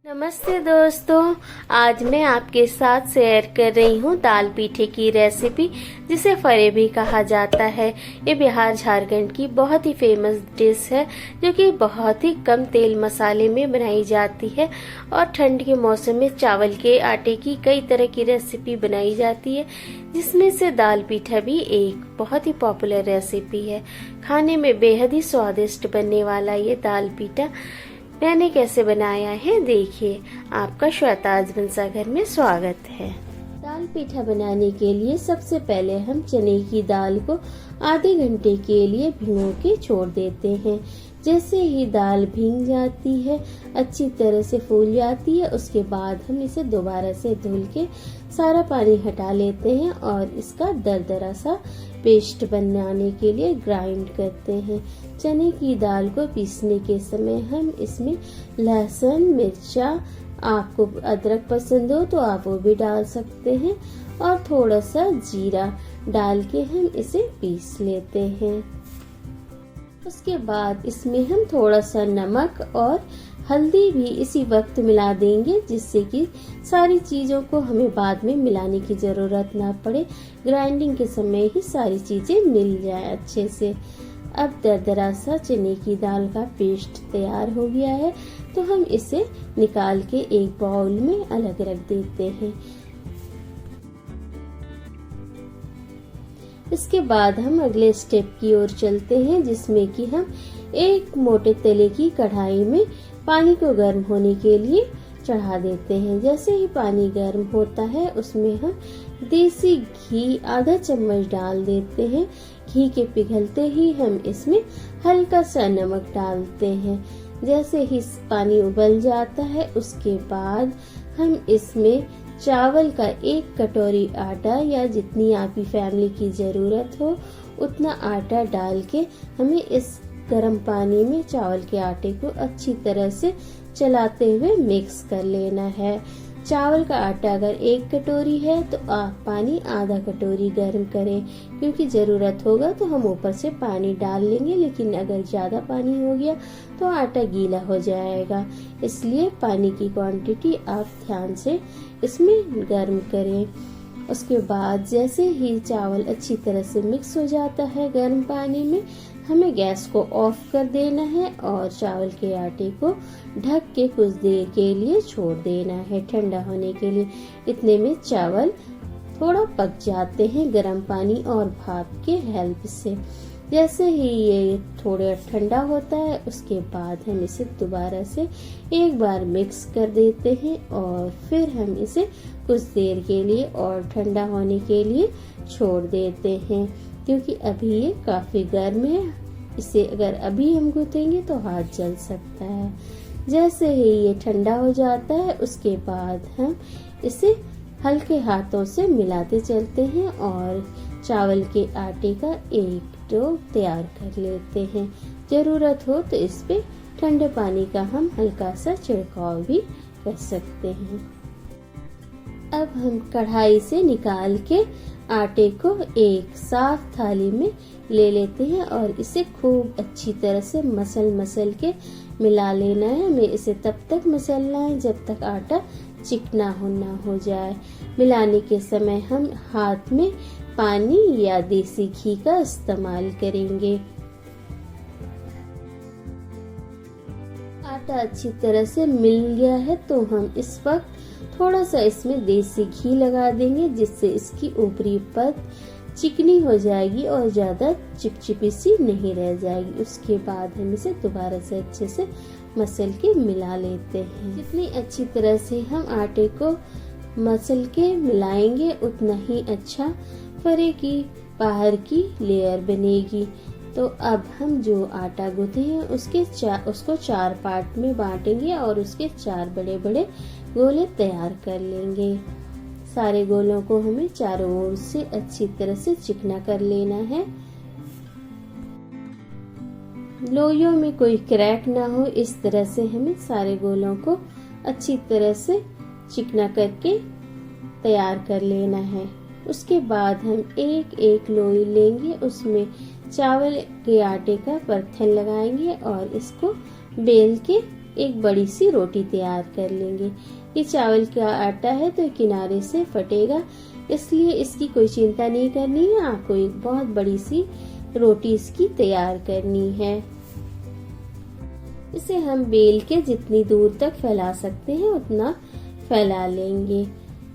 नमस्ते दोस्तों, आज मैं आपके साथ शेयर कर रही हूँ दाल पीठे की रेसिपी, जिसे फरे भी कहा जाता है। ये बिहार झारखंड की बहुत ही फेमस डिश है, जो कि बहुत ही कम तेल मसाले में बनाई जाती है और ठंड के मौसम में चावल के आटे की कई तरह की रेसिपी बनाई जाती है, जिसमें से दाल पीठा भी एक बहुत ही पॉपुलर रेसिपी है। खाने में बेहद ही स्वादिष्ट बनने वाला ये दाल पीठा मैंने कैसे बनाया है, देखिए। आपका श्वेता आज घर में स्वागत है। दाल पीठा बनाने के लिए सबसे पहले हम चने की दाल को आधे घंटे के लिए भिगो के छोड़ देते हैं। जैसे ही दाल भीग जाती है, अच्छी तरह से फूल जाती है, उसके बाद हम इसे दोबारा से धुल के सारा पानी हटा लेते हैं और इसका दरदरा सा पेस्ट बनाने के लिए ग्राइंड करते हैं। चने की दाल को पीसने के समय हम इसमें लहसुन, मिर्चा, आपको अदरक पसंद हो तो आप वो भी डाल सकते हैं, और थोड़ा सा जीरा डाल के हम इसे पीस लेते हैं। उसके बाद इसमें हम थोड़ा सा नमक और हल्दी भी इसी वक्त मिला देंगे, जिससे कि सारी चीजों को हमें बाद में मिलाने की जरूरत ना पड़े। ग्राइंडिंग के समय ही सारी चीजें मिल जाए अच्छे से। अब दरदरा सा चने की दाल का पेस्ट तैयार हो गया है, तो हम इसे निकाल के एक बाउल में अलग रख देते हैं। इसके बाद हम अगले स्टेप की ओर चलते हैं, जिसमें कि हम एक मोटे तले की कढ़ाई में पानी को गर्म होने के लिए चढ़ा देते हैं। जैसे ही पानी गर्म होता है, उसमें हम देसी घी आधा चम्मच डाल देते हैं। घी के पिघलते ही हम इसमें हल्का सा नमक डालते हैं। जैसे ही पानी उबल जाता है, उसके बाद हम इसमें चावल का 1 कटोरी आटा, या जितनी आपकी फैमिली की जरूरत हो उतना आटा डाल के हमें इस गर्म पानी में चावल के आटे को अच्छी तरह से चलाते हुए मिक्स कर लेना है। चावल का आटा अगर 1 कटोरी है तो आप पानी आधा कटोरी गर्म करें, क्योंकि जरूरत होगा तो हम ऊपर से पानी डाल लेंगे, लेकिन अगर ज्यादा पानी हो गया तो आटा गीला हो जाएगा। इसलिए पानी की क्वांटिटी आप ध्यान से इसमें गर्म करें। उसके बाद जैसे ही चावल अच्छी तरह से मिक्स हो जाता है गर्म पानी में, हमें गैस को ऑफ कर देना है और चावल के आटे को ढक के कुछ देर के लिए छोड़ देना है ठंडा होने के लिए। इतने में चावल थोड़ा पक जाते हैं गर्म पानी और भाप के हेल्प से। जैसे ही ये थोड़ा ठंडा होता है, उसके बाद हम इसे दोबारा से एक बार मिक्स कर देते हैं और फिर हम इसे कुछ देर के लिए और ठंडा होने के लिए छोड़ देते हैं, क्योंकि अभी ये काफी गर्म है। इसे अगर अभी हम गूंथेंगे तो हाथ जल सकता है। जैसे ही ये ठंडा हो जाता है, उसके बाद हम इसे हल्के हाथों से मिलाते चलते हैं और चावल के आटे का एक डो तैयार कर लेते हैं। जरूरत हो तो इस पे ठंडे पानी का हम हल्का सा छिड़काव भी कर सकते हैं। अब हम कढ़ाई से निकाल के आटे को एक साफ थाली में ले लेते हैं और इसे खूब अच्छी तरह से मसल के मिला लेना है। हमें इसे तब तक मसलना है जब तक आटा चिकना ना हो जाए। मिलाने के समय हम हाथ में पानी या देसी घी का इस्तेमाल करेंगे। आटा अच्छी तरह से मिल गया है, तो हम इस वक्त थोड़ा सा इसमें देसी घी लगा देंगे, जिससे इसकी ऊपरी परत चिकनी हो जाएगी और ज्यादा चिपचिपी सी नहीं रह जाएगी। उसके बाद हम इसे दोबारा से अच्छे से मसल के मिला लेते हैं। जितनी अच्छी तरह से हम आटे को मसल के मिलाएंगे, उतना ही अच्छा फरे की बाहर की लेयर बनेगी। तो अब हम जो आटा गूंथे हैं उसको 4 पार्ट में बांटेंगे और उसके 4 बड़े बड़े गोले तैयार कर लेंगे। सारे गोलों को हमें चारों ओर से अच्छी तरह से चिकना कर लेना है। लोइयों में कोई क्रैक ना हो, इस तरह से हमें सारे गोलों को अच्छी तरह से चिकना करके तैयार कर लेना है। उसके बाद हम एक एक लोई लेंगे, उसमें चावल के आटे का परथन लगाएंगे और इसको बेल के एक बड़ी सी रोटी तैयार कर लेंगे। ये चावल का आटा है तो किनारे से फटेगा, इसलिए इसकी कोई चिंता नहीं करनी है। आपको एक बहुत बड़ी सी रोटी इसकी तैयार करनी है। इसे हम बेल के जितनी दूर तक फैला सकते हैं उतना फैला लेंगे।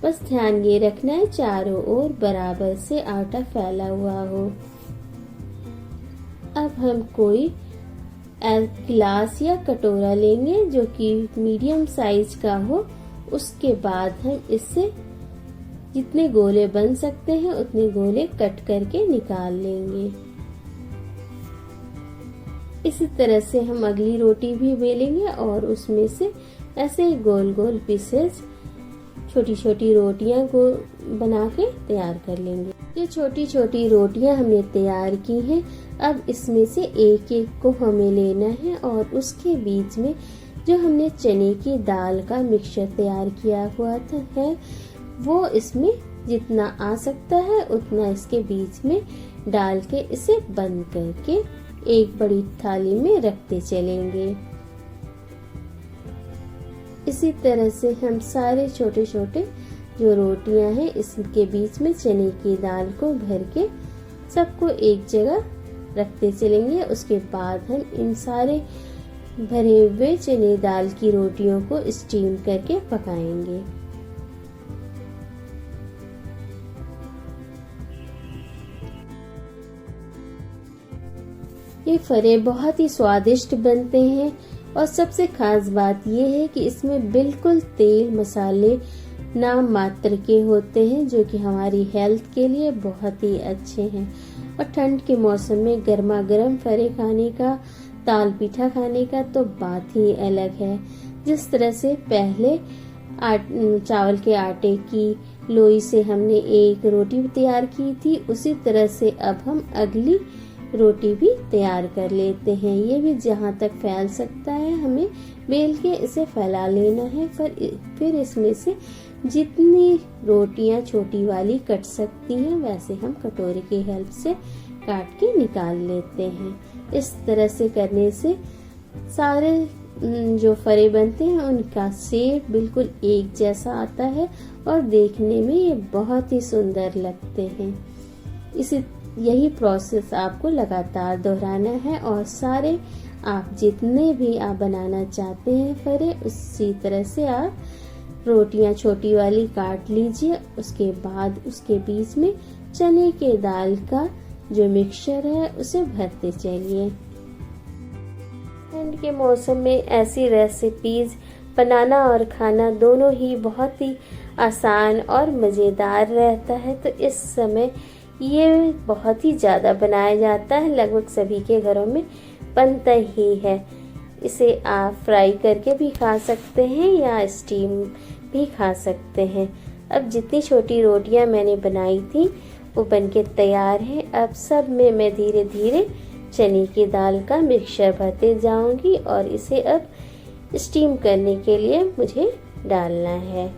बस ध्यान ये रखना है चारों ओर बराबर से आटा फैला हुआ हो। अब हम कोई गिलास या कटोरा लेंगे जो कि मीडियम साइज का हो। उसके बाद हम इससे जितने गोले बन सकते हैं उतने गोले कट करके निकाल लेंगे। इसी तरह से हम अगली रोटी भी बेलेंगे और उसमें से ऐसे ही गोल गोल पीसेस छोटी छोटी रोटियां को बना के तैयार कर लेंगे। ये छोटी छोटी रोटियां हमने तैयार की हैं। अब इसमें से एक एक को हमें लेना है और उसके बीच में जो हमने चने की दाल का मिक्सचर तैयार किया हुआ है वो इसमें जितना आ सकता है उतना इसके बीच में डाल के इसे बंद करके एक बड़ी थाली में रखते चलेंगे। इसी तरह से हम सारे छोटे छोटे जो रोटियां हैं इसके बीच में चने की दाल को भर के सबको एक जगह रखते चलेंगे। उसके बाद हम इन सारे भरे हुए चने दाल की रोटियों को स्टीम करके पकाएंगे। ये फरे बहुत ही स्वादिष्ट बनते हैं और सबसे खास बात यह है कि इसमें बिल्कुल तेल मसाले नाम मात्र के होते हैं जो कि हमारी हेल्थ के लिए बहुत ही अच्छे हैं। और ठंड के मौसम में गर्मा गर्म फरे खाने का, ताल पीठा खाने का तो बात ही अलग है। जिस तरह से पहले चावल के आटे की लोई से हमने एक रोटी तैयार की थी, उसी तरह से अब हम अगली रोटी भी तैयार कर लेते हैं। ये भी जहाँ तक फैल सकता है हमें बेल के इसे फैला लेना है। फिर इसमें से जितनी रोटियां छोटी वाली कट सकती हैं वैसे हम कटोरे की हेल्प से काट के निकाल लेते हैं। इस तरह से करने से सारे जो फरे बनते हैं उनका शेप बिल्कुल एक जैसा आता है और देखने में ये बहुत ही सुंदर लगते हैं। यही प्रोसेस आपको लगातार दोहराना है और सारे आप जितने भी आप बनाना चाहते हैं फरे उसी तरह से आप रोटियां छोटी वाली काट लीजिए। उसके बाद उसके बीच में चने के दाल का जो मिक्सचर है उसे भरते चलिए। ठंड के मौसम में ऐसी रेसिपीज बनाना और खाना दोनों ही बहुत ही आसान और मज़ेदार रहता है। तो इस समय ये बहुत ही ज़्यादा बनाया जाता है, लगभग सभी के घरों में बनता ही है। इसे आप फ्राई करके भी खा सकते हैं या स्टीम भी खा सकते हैं। अब जितनी छोटी रोटियां मैंने बनाई थी वो बनके तैयार है। अब सब में मैं धीरे धीरे चने की दाल का मिक्सचर भरते जाऊंगी और इसे अब स्टीम करने के लिए मुझे डालना है।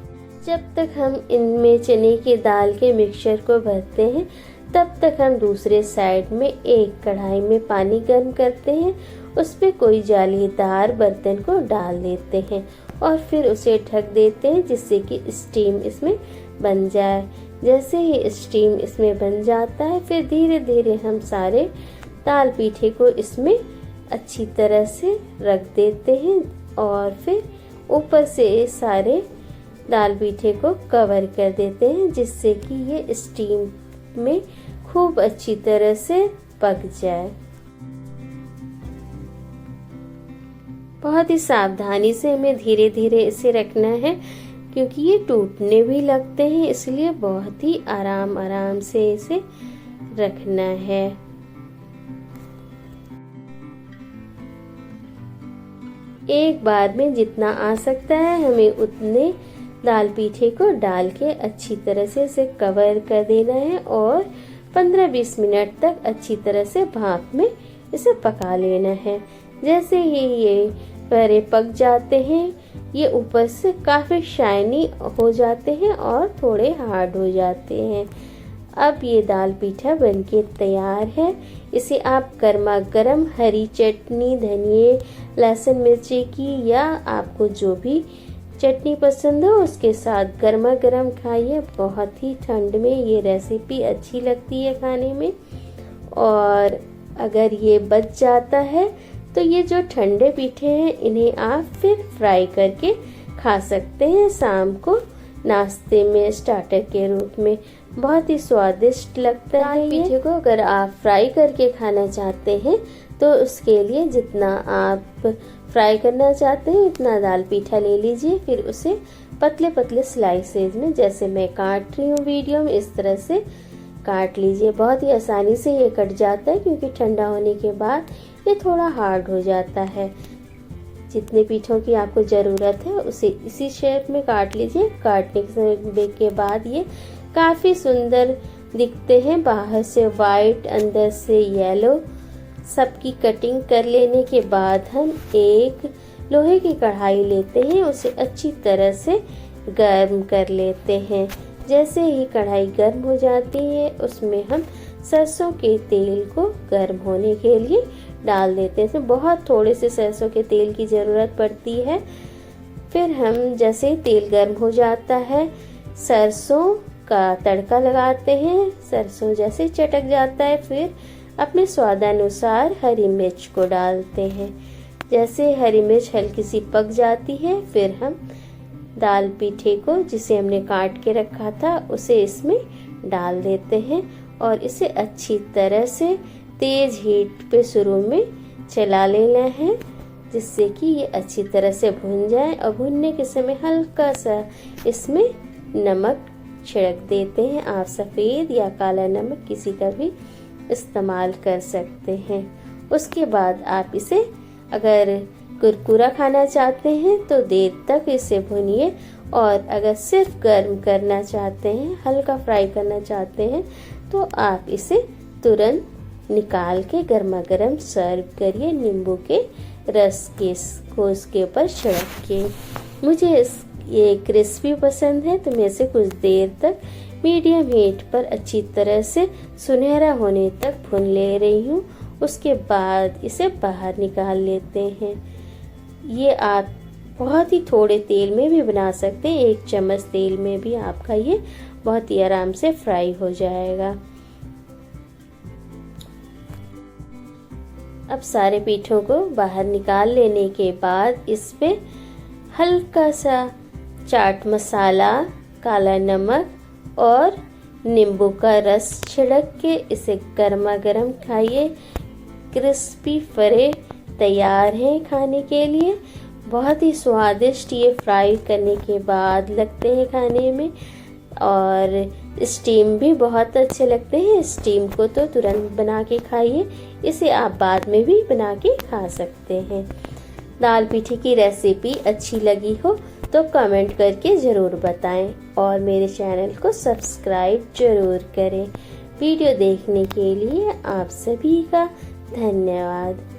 जब तक हम इनमें चने की दाल के मिक्सचर को भरते हैं तब तक हम दूसरे साइड में एक कढ़ाई में पानी गर्म करते हैं। उस पे कोई जालीदार बर्तन को डाल देते हैं और फिर उसे ढक देते हैं जिससे कि स्टीम इसमें बन जाए। जैसे ही स्टीम इसमें बन जाता है फिर धीरे धीरे हम सारे दाल पीठे को इसमें अच्छी तरह से रख देते हैं और फिर ऊपर से सारे दाल पीठे को कवर कर देते हैं जिससे कि ये स्टीम में खूब अच्छी तरह से पक जाए। बहुत ही सावधानी से हमें धीरे धीरे इसे रखना है क्योंकि ये टूटने भी लगते हैं, इसलिए बहुत ही आराम आराम से इसे रखना है। एक बार में जितना आ सकता है हमें उतने दाल पीठे को डाल के अच्छी तरह से इसे कवर कर देना है और 15-20 मिनट तक अच्छी तरह से भाप में इसे पका लेना है। जैसे ही ये फरे पक जाते हैं ये ऊपर से काफ़ी शाइनी हो जाते हैं और थोड़े हार्ड हो जाते हैं। अब ये दाल पीठा बनके तैयार है। इसे आप गर्मा गर्म हरी चटनी, धनिए, लहसुन मिर्ची की या आपको जो भी चटनी पसंद हो उसके साथ गर्मा गर्म खाइए। बहुत ही ठंड में ये रेसिपी अच्छी लगती है खाने में। और अगर ये बच जाता है तो ये जो ठंडे पीठे हैं इन्हें आप फिर फ्राई करके खा सकते हैं शाम को नाश्ते में स्टार्टर के रूप में। बहुत ही स्वादिष्ट लगता है पीठे को। अगर आप फ्राई करके खाना चाहते हैं तो उसके लिए जितना आप फ्राई करना चाहते हैं उतना दाल पीठा ले लीजिए। फिर उसे पतले पतले स्लाइसेज में, जैसे मैं काट रही हूँ वीडियो में, इस तरह से काट लीजिए। बहुत ही आसानी से ये कट जाता है क्योंकि ठंडा होने के बाद ये थोड़ा हार्ड हो जाता है। जितने पीठों की आपको ज़रूरत है उसे इसी शेप में काट लीजिए। काटने के बाद ये काफ़ी सुंदर दिखते हैं, बाहर से वाइट अंदर से येलो। सबकी कटिंग कर लेने के बाद हम एक लोहे की कढ़ाई लेते हैं, उसे अच्छी तरह से गर्म कर लेते हैं। जैसे ही कढ़ाई गर्म हो जाती है उसमें हम सरसों के तेल को गर्म होने के लिए डाल देते हैं। इसमें बहुत थोड़े से सरसों के तेल की ज़रूरत पड़ती है। फिर हम जैसे ही तेल गर्म हो जाता है सरसों का तड़का लगाते हैं। सरसों जैसे चटक जाता है फिर अपने स्वादानुसार हरी मिर्च को डालते हैं। जैसे हरी मिर्च हल्की सी पक जाती है फिर हम दाल पीठे को, जिसे हमने काट के रखा था, उसे इसमें डाल देते हैं और इसे अच्छी तरह से तेज हीट पे शुरू में चला लेना है जिससे कि ये अच्छी तरह से भुन जाए। और भुनने के समय हल्का सा इसमें नमक छिड़क देते हैं। आप सफ़ेद या काला नमक किसी का भी इस्तेमाल कर सकते हैं। उसके बाद आप इसे अगर कुरकुरा खाना चाहते हैं तो देर तक इसे भूनिए, और अगर सिर्फ गर्म करना चाहते हैं, हल्का फ्राई करना चाहते हैं, तो आप इसे तुरंत निकाल के गर्मा गर्म सर्व करिए नींबू के रस को उसके ऊपर छिड़क के। मुझे ये क्रिस्पी पसंद है तो मैं इसे कुछ देर तक मीडियम हीट पर अच्छी तरह से सुनहरा होने तक भून ले रही हूँ। उसके बाद इसे बाहर निकाल लेते हैं। ये आप बहुत ही थोड़े तेल में भी बना सकते हैं, 1 चम्मच तेल में भी आपका ये बहुत ही आराम से फ्राई हो जाएगा। अब सारे पीठों को बाहर निकाल लेने के बाद इस पे हल्का सा चाट मसाला, काला नमक और नींबू का रस छिड़क के इसे गर्मा गर्म खाइए। क्रिस्पी फरे तैयार हैं खाने के लिए। बहुत ही स्वादिष्ट ये फ्राई करने के बाद लगते हैं खाने में, और स्टीम भी बहुत अच्छे लगते हैं। स्टीम को तो तुरंत बना के खाइए, इसे आप बाद में भी बना के खा सकते हैं। दाल पीठी की रेसिपी अच्छी लगी हो तो कमेंट करके ज़रूर बताएं और मेरे चैनल को सब्सक्राइब जरूर करें। वीडियो देखने के लिए आप सभी का धन्यवाद।